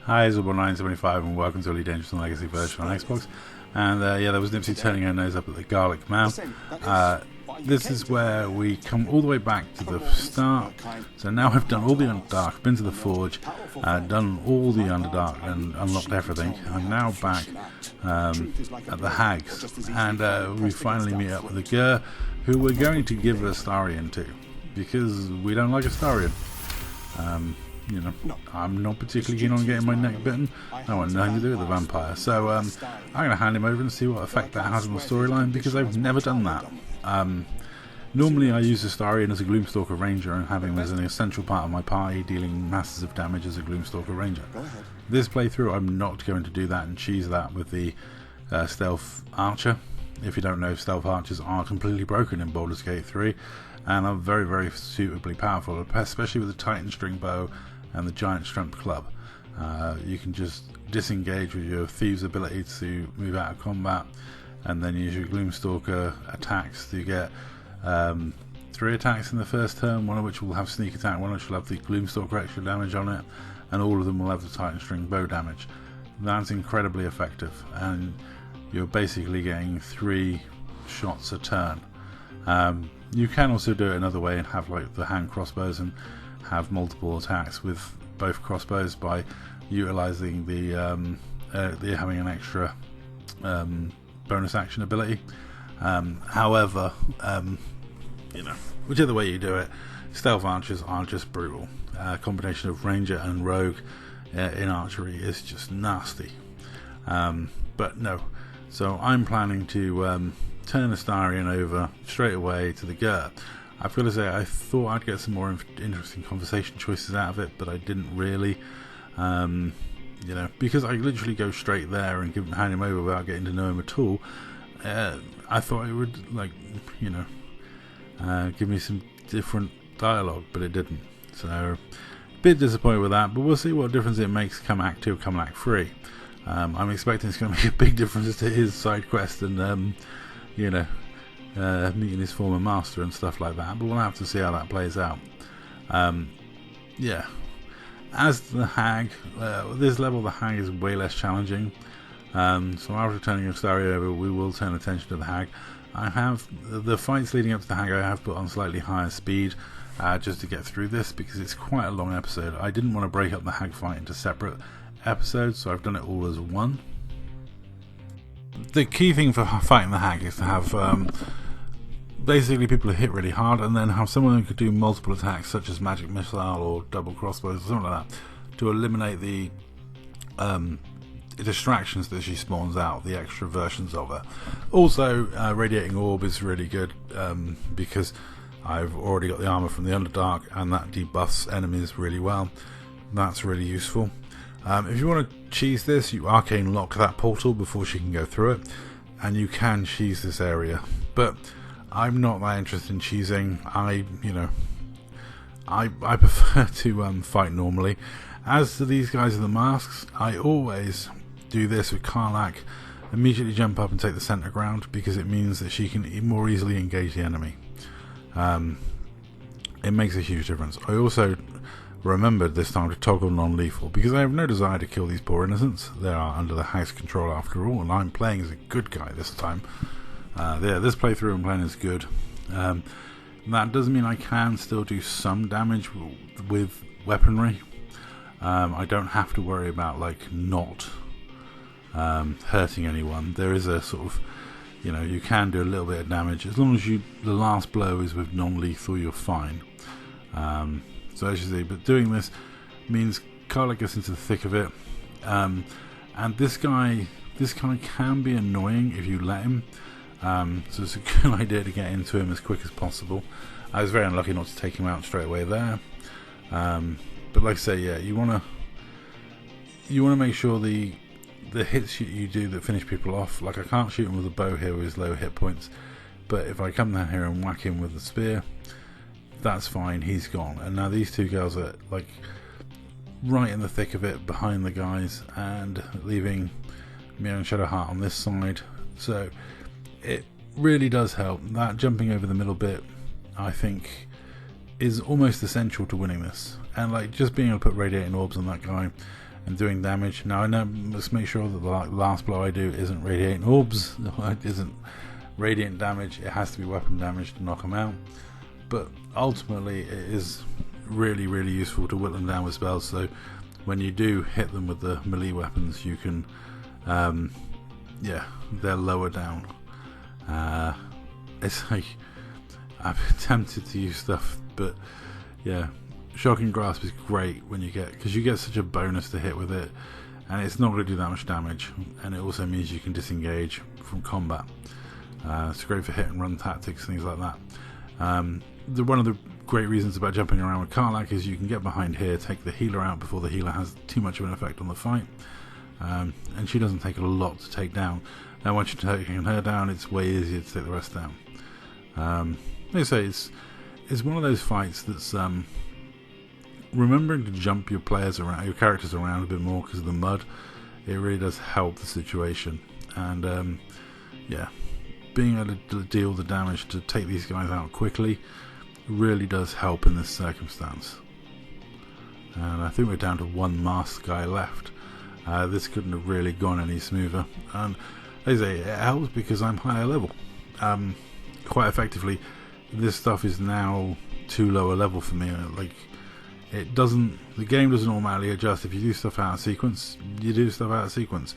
Hi, it's Zubble975 and welcome to Elite Dangerous and Legacy version on Xbox. And yeah, there was Nipsy turning her nose up at the garlic man. This is where we come all the way back to the start. So now I've done all the Underdark, been to the Forge, done all the Underdark and unlocked everything. I'm now back at the Hags, and we finally meet up with the Gur, who we're going to give Astarion to, because we don't like Astarion. You know, I'm not particularly keen on getting my neck bitten. I want nothing to do with the vampire. So I'm going to hand him over and see what effect that has on the storyline, because I've never done that. Normally I use Astarion as a Gloomstalker Ranger and have him as an essential part of my party, dealing masses of damage as a Gloomstalker Ranger. This playthrough I'm not going to do that and cheese that with the Stealth Archer. If you don't know, Stealth Archers are completely broken in Baldur's Gate 3 and are very, very suitably powerful, especially with the Titan String Bow and the Giant Strength Club. You can just disengage with your Thieves' ability to move out of combat, and then use your Gloomstalker attacks to get 3 attacks in the first turn, one of which will have sneak attack, one of which will have the Gloomstalker extra damage on it, and all of them will have the Titan String Bow damage. That's incredibly effective, and you're basically getting 3 shots a turn. You can also do it another way and have like the hand crossbows and have multiple attacks with both crossbows by utilizing the having an extra bonus action ability. However, you know, whichever way you do it, Stealth Archers are just brutal. A combination of Ranger and Rogue in archery is just nasty. But no, so I'm planning to turn Astarion over straight away to the Gur. I've got to say, I thought I'd get some more interesting conversation choices out of it, but I didn't really. You know, because I literally go straight there and hand him over without getting to know him at all. I thought it would, like, you know, give me some different dialogue, but it didn't. So, a bit disappointed with that, but we'll see what difference it makes come Act 2, come Act 3. I'm expecting it's going to make a big difference to his side quest and, you know, meeting his former master and stuff like that, but we'll have to see how that plays out. Yeah. As the Hag, this level the Hag is way less challenging, so after turning Astarion over we will turn attention to the Hag. I have the fights leading up to the Hag I have put on slightly higher speed just to get through this, because it's quite a long episode. I didn't want to break up the Hag fight into separate episodes, so I've done it all as one. The key thing for fighting the Hag is to have basically people who hit really hard, and then have someone who could do multiple attacks such as magic missile or double crossbows or something like that to eliminate the distractions that she spawns out, the extra versions of her. Also, Radiating Orb is really good because I've already got the armor from the Underdark, and that debuffs enemies really well. That's really useful. If you want to cheese this, you arcane lock that portal before she can go through it, and you can cheese this area, but I'm not that interested in cheesing. I prefer to fight normally. As to these guys with the masks, I always do this with Karlach, immediately jump up and take the center ground, because it means that she can more easily engage the enemy. It makes a huge difference. I also remembered this time to toggle non-lethal, because I have no desire to kill these poor innocents. They are under the Hag's control after all, and I'm playing as a good guy this time. Yeah, this playthrough I'm playing is good. That doesn't mean I can still do some damage with weaponry. I don't have to worry about like not hurting anyone. There is a sort of, you know, you can do a little bit of damage as long as the last blow is with non-lethal. You're fine. So as you see, but doing this means Karlach gets into the thick of it, and this guy can be annoying if you let him. So it's a good idea to get into him as quick as possible. I was very unlucky not to take him out straight away there. But like I say, yeah, you wanna make sure the hits you do that finish people off. Like, I can't shoot him with a bow here with his low hit points, but if I come down here and whack him with the spear, that's fine, he's gone. And now these two girls are like right in the thick of it behind the guys, and leaving me and Shadowheart on this side. So it really does help. That jumping over the middle bit, I think, is almost essential to winning this. And like just being able to put radiating orbs on that guy and doing damage. Now I know, must make sure that the last blow I do isn't radiating orbs, it isn't radiant damage, it has to be weapon damage to knock him out. But ultimately it is really useful to whittle them down with spells, so when you do hit them with the melee weapons, you can they're lower down. It's like I've been tempted to use stuff, but yeah, Shocking Grasp is great when you get, because you get such a bonus to hit with it, and it's not going to do that much damage, and it also means you can disengage from combat. It's great for hit and run tactics, things like that. One of the great reasons about jumping around with Karlach is you can get behind here, take the healer out before the healer has too much of an effect on the fight, and she doesn't take a lot to take down. Now once you're taking her down, it's way easier to take the rest down. Like I say, it's one of those fights that's remembering to jump your characters around a bit more because of the mud. It really does help the situation, and being able to deal the damage to take these guys out quickly really does help in this circumstance. And I think we're down to one masked guy left. This couldn't have really gone any smoother, and as I say, it helps because I'm higher level. Quite effectively, this stuff is now too low a level for me. The game doesn't automatically adjust. If you do stuff out of sequence, you do stuff out of sequence.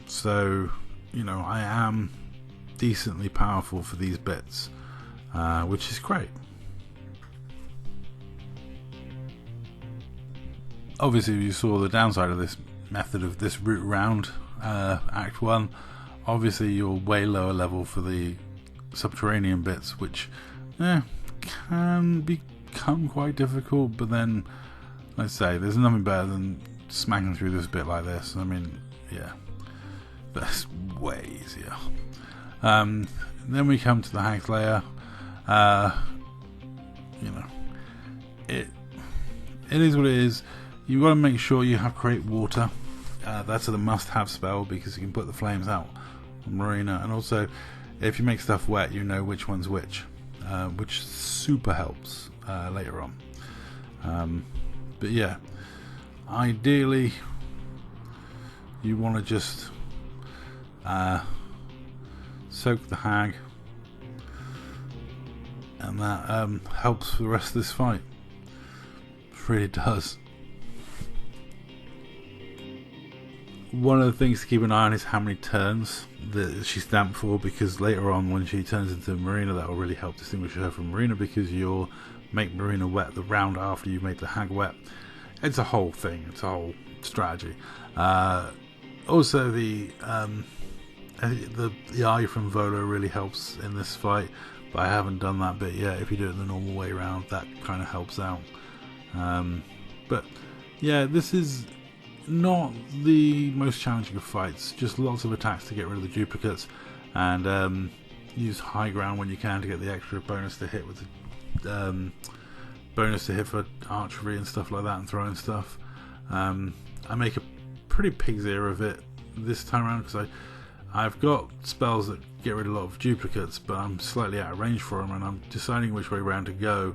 So I am decently powerful for these bits, which is great. Obviously you saw the downside of this method of this route round Act 1. Obviously you're way lower level for the subterranean bits, which can become quite difficult, but then let's say there's nothing better than smacking through this bit like this. I mean, yeah, that's way easier. Then we come to the Hag's Lair. It is what it is. You've got to make sure you have Create Water. That's a must-have spell because you can put the flames out on Marina, and also if you make stuff wet, you know which one's which super helps later on. But yeah, ideally you want to just soak the hag, and that helps for the rest of this fight. It really does. One of the things to keep an eye on is how many turns that she's damped for, because later on when she turns into Marina, that will really help distinguish her from Marina, because you'll make Marina wet the round after you've made the hag wet. It's a whole thing, it's a whole strategy. Also the eye from Volo really helps in this fight, but I haven't done that bit yet. If you do it the normal way around, that kind of helps out. But yeah, this is not the most challenging of fights, just lots of attacks to get rid of the duplicates, and use high ground when you can to get the extra bonus to hit with the bonus to hit for archery and stuff like that, and throwing stuff. I make a pretty pig's ear of it this time around because I've got spells that get rid of a lot of duplicates, but I'm slightly out of range for them, and I'm deciding which way around to go.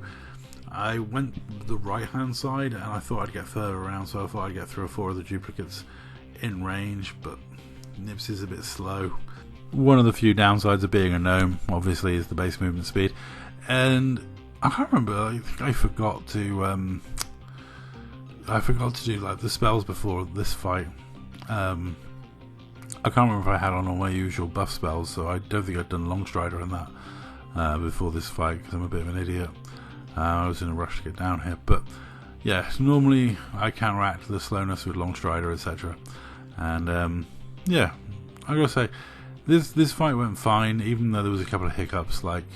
I went the right hand side and I thought I'd get further around, so I thought I'd get 3 or 4 of the duplicates in range, but Nipsy's a bit slow. One of the few downsides of being a gnome obviously is the base movement speed, and I can't remember, I think I forgot to do like the spells before this fight. I can't remember if I had on all my usual buff spells, so I don't think I'd done Longstrider in that before this fight because I'm a bit of an idiot. I was in a rush to get down here, but yeah, normally I counteract the slowness with Longstrider, etc. And yeah, I gotta say, this fight went fine, even though there was a couple of hiccups, like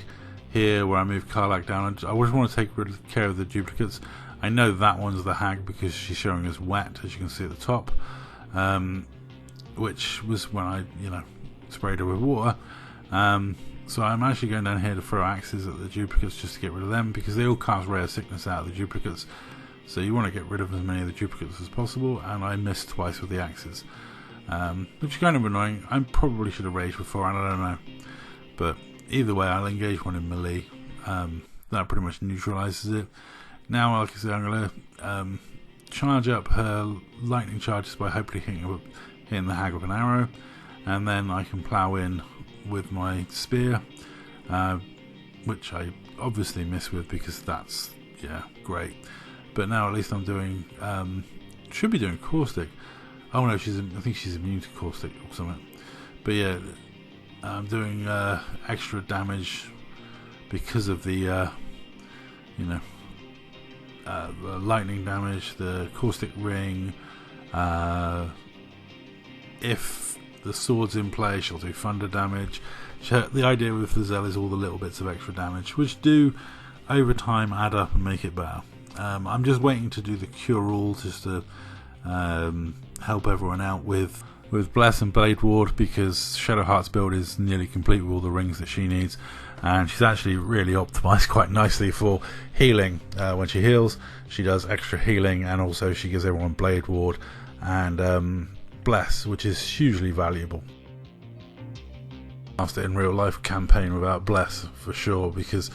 here where I moved Karlach down. I just want to take care of the duplicates. I know that one's the hag because she's showing us wet, as you can see at the top, which was when I, sprayed her with water. So I'm actually going down here to throw axes at the duplicates just to get rid of them, because they all cast Ray of Sickness out of the duplicates, so you want to get rid of as many of the duplicates as possible, and I missed twice with the axes, which is kind of annoying. I probably should have raged before, and I don't know. But either way, I'll engage one in melee. That pretty much neutralizes it. Now, like I said, I'm going to charge up her lightning charges by hopefully hitting the hag with an arrow, and then I can plow in with my spear, which I obviously miss with because that's, yeah, great. But now at least I'm doing, should be doing caustic. Oh no, I think she's immune to caustic or something. But yeah, I'm doing extra damage because of the, the lightning damage, the caustic ring. If the sword's in play, she'll do thunder damage. The idea with the Zell is all the little bits of extra damage, which do over time add up and make it better. I'm just waiting to do the cure-all just to help everyone out with Bless and Blade Ward, because Shadowheart's build is nearly complete with all the rings that she needs, and she's actually really optimized quite nicely for healing. When she heals, she does extra healing, and also she gives everyone Blade Ward and Bless, which is hugely valuable. After in real life campaign without Bless for sure, because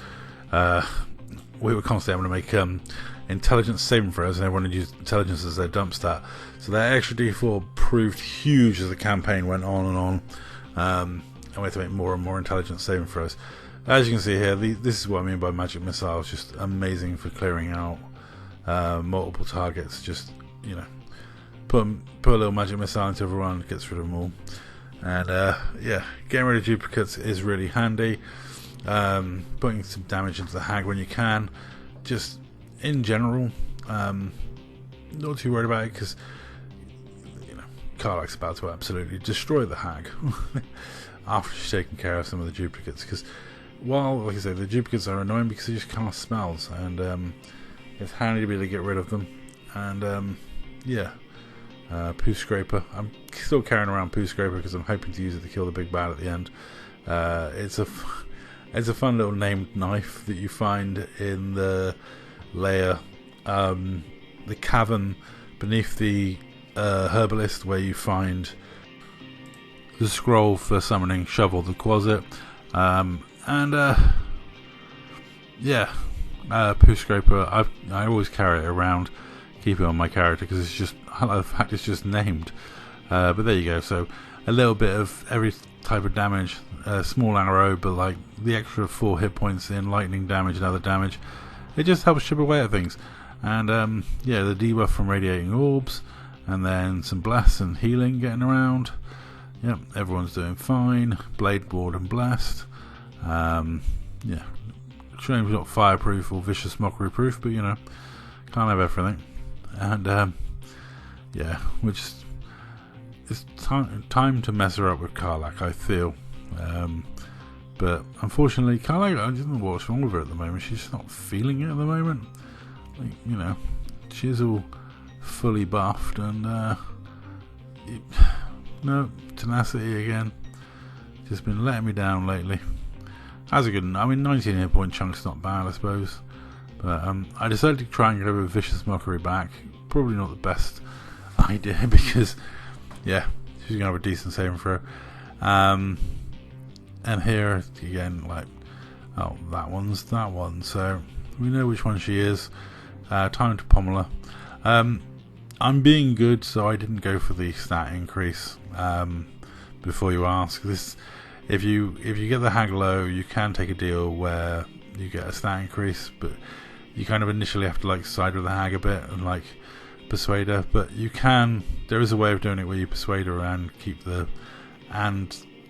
we were constantly having to make intelligence saving throws, and everyone had used intelligence as their dump stat. So that extra D4 proved huge as the campaign went on and on, and we had to make more and more intelligence saving throws. As you can see here, this is what I mean by magic missiles. Just amazing for clearing out multiple targets. Just, put a little magic missile into everyone, gets rid of them all. And yeah, getting rid of duplicates is really handy. Putting some damage into the hag when you can. Just in general, not too worried about it, because Karlach's about to absolutely destroy the hag after she's taken care of some of the duplicates. Because while, like I say, the duplicates are annoying because they just cast spells, and it's handy to be able to get rid of them. And yeah, Poo Scraper. I'm still carrying around Poo Scraper because I'm hoping to use it to kill the big bad at the end. It's a fun little named knife that you find in the layer, the cavern beneath the herbalist, where you find the scroll for summoning Shovel the Quasit. Yeah, Poo Scraper. I always carry it around, keep it on my character, because it's just, the fact it's just named. But there you go. So a little bit of every type of damage. Small arrow, but like the extra 4 hit points in lightning damage and other damage, it just helps chip away at things. And yeah, the debuff from radiating orbs, and then some bless and healing getting around. Yep, everyone's doing fine. Blade Ward and blessed. Yeah, shame not fireproof or vicious mockery proof, but can't have everything. And yeah, it's time to mess her up with Karlach, I feel. But unfortunately, Karlach, I don't know what's wrong with her at the moment. She's just not feeling it at the moment. Like, she's all fully buffed, and no, tenacity again. Just been letting me down lately. That's a good. 19 hit point chunk's not bad, I suppose. But I decided to try and get over Vicious Mockery back. Probably not the best idea, because yeah, she's gonna have a decent saving throw. And here again, like, oh, that one's that one, so we know which one she is. Time to pommel her. I'm being good, so I didn't go for the stat increase. Before you ask, if you get the hag low, you can take a deal where you get a stat increase, but you kind of initially have to like side with the hag a bit and like persuade her. But there is a way of doing it where you persuade her and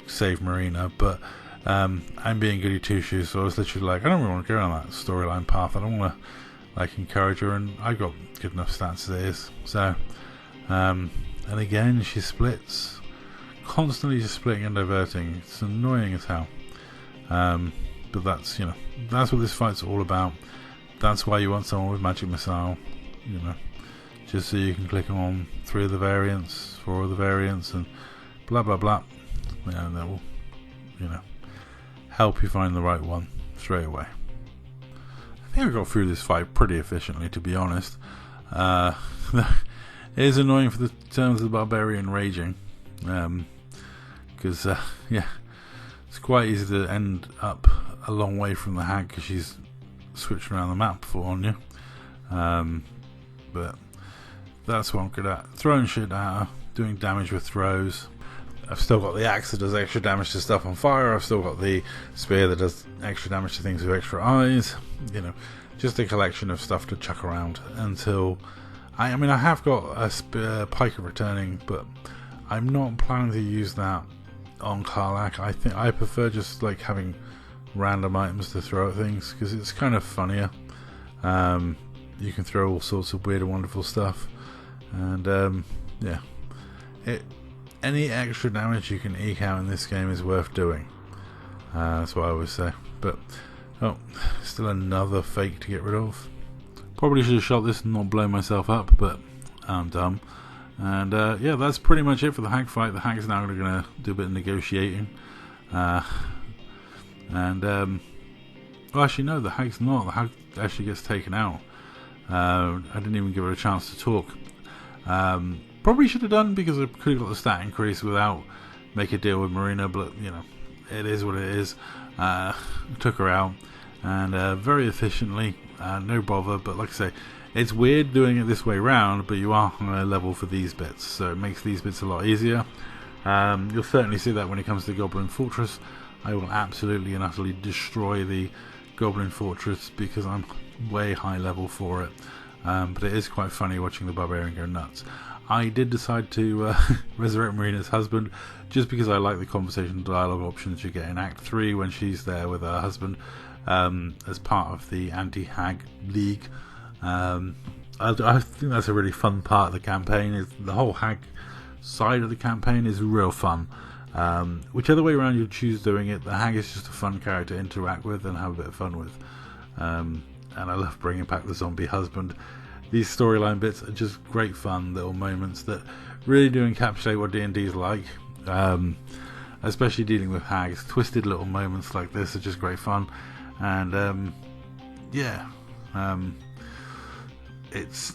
save Marina. But I'm being goody two shoes, so I was literally like, I don't really want to go on that storyline path. I don't want to like encourage her, and I got good enough stats as it is. So and again, she splits, constantly just splitting and diverting. It's annoying as hell. But that's that's what this fight's all about. That's why you want someone with magic missile, just so you can click on 3 of the variants, 4 of the variants, and blah blah blah. And that will help you find the right one straight away. I think I got through this fight pretty efficiently, to be honest. It is annoying for the terms of the barbarian raging, because yeah, It's quite easy to end up a long way from the hag because she's switched around the map for on you. But that's what I'm good at. Throwing shit at her, doing damage with throws. I've still got the axe that does extra damage to stuff on fire. I've still got the spear that does extra damage to things with extra eyes. You know, just a collection of stuff to chuck around until... I mean, I have got a spear pike returning, but I'm not planning to use that on Karlach. I think I prefer just like having random items to throw at things because it's kind of funnier. You can throw all sorts of weird and wonderful stuff, and yeah, any extra damage you can eke out in this game is worth doing. That's what I always say. But oh, still another fake to get rid of. Probably should have shot this and not blown myself up, but I'm dumb. And yeah, that's pretty much it for the hag fight. The hag's now going to do a bit of negotiating. Well, actually no, the hag's not. The hag actually gets taken out. I didn't even give her a chance to talk. Probably should have done, because I could have got the stat increase without making a deal with Marina, but you know, it is what it is. Took her out, and very efficiently, no bother. But like I say, it's weird doing it this way round, but you are on a level for these bits, so it makes these bits a lot easier. You'll certainly see that when it comes to Goblin Fortress. I will absolutely and utterly destroy the Goblin Fortress because I'm way high level for it. But it is quite funny watching the Barbarian go nuts. I did decide to resurrect Marina's husband just because I like the conversation dialogue options you get in Act 3 when she's there with her husband as part of the anti-hag league. I think that's a really fun part of the campaign. The whole hag side of the campaign is real fun. Whichever way around you choose doing it, the hag is just a fun character to interact with and have a bit of fun with. And I love bringing back the zombie husband. These storyline bits are just great fun little moments that really do encapsulate what D&D is like. Especially dealing with hags. Twisted little moments like this are just great fun. And yeah, it's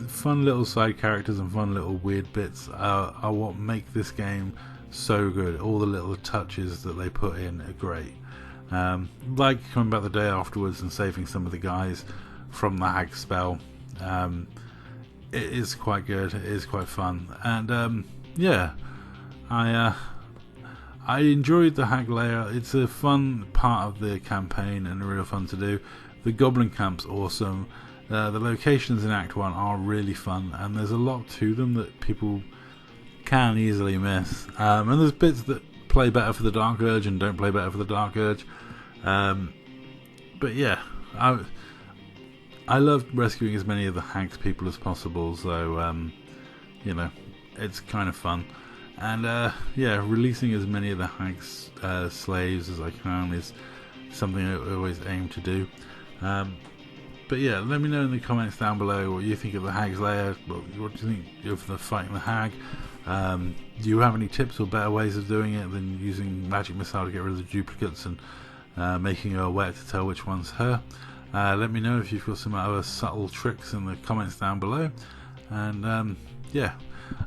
fun little side characters and fun little weird bits are what make this game so good. All the little touches that they put in are great. Like coming back the day afterwards and saving some of the guys from the hag spell. It is quite good. It is quite fun, and yeah, I enjoyed the hag layer. It's a fun part of the campaign and real fun to do. The goblin camp's awesome. The locations in Act 1 are really fun, and there's a lot to them that people can easily miss. And there's bits that play better for the Dark Urge and don't play better for the Dark Urge. But yeah, I loved rescuing as many of the hags people as possible, so you know, it's kind of fun. And yeah, releasing as many of the hags slaves as I can is something I always aim to do. But yeah, let me know in the comments down below what you think of the hag's lair. What do you think of the fighting the hag? Do you have any tips or better ways of doing it than using magic missile to get rid of the duplicates and making her wet to tell which one's her? Let me know if you've got some other subtle tricks in the comments down below. And yeah,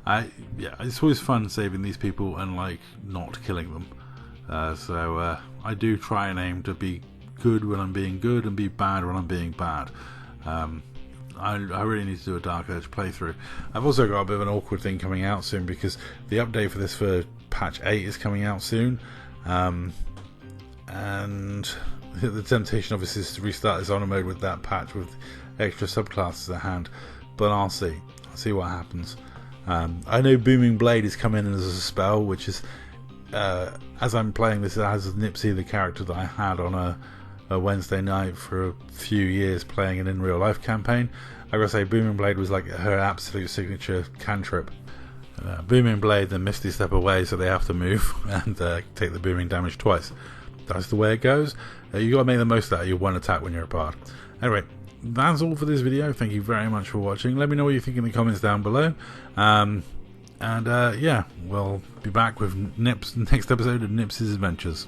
it's always fun saving these people and like not killing them. So I do try and aim to be good when I'm being good and be bad when I'm being bad. I really need to do a Dark Urge playthrough. I've also got a bit of an awkward thing coming out soon because the update for this for patch 8 is coming out soon. And the temptation obviously is to restart this honor mode with that patch with extra subclasses at hand. But I'll see. I'll see what happens. I know Booming Blade is coming in as a spell, which is, as I'm playing this as Nipsy, the character that I had on a Wednesday night for a few years playing an in real life campaign. I gotta say, Booming Blade was like her absolute signature cantrip. Booming Blade, then Misty Step away, so they have to move and take the booming damage twice. That's the way it goes. You gotta make the most out of your one attack when you're a bard. Anyway, that's all for this video. Thank you very much for watching. Let me know what you think in the comments down below. And yeah, we'll be back with next episode of Nipsy's Adventures.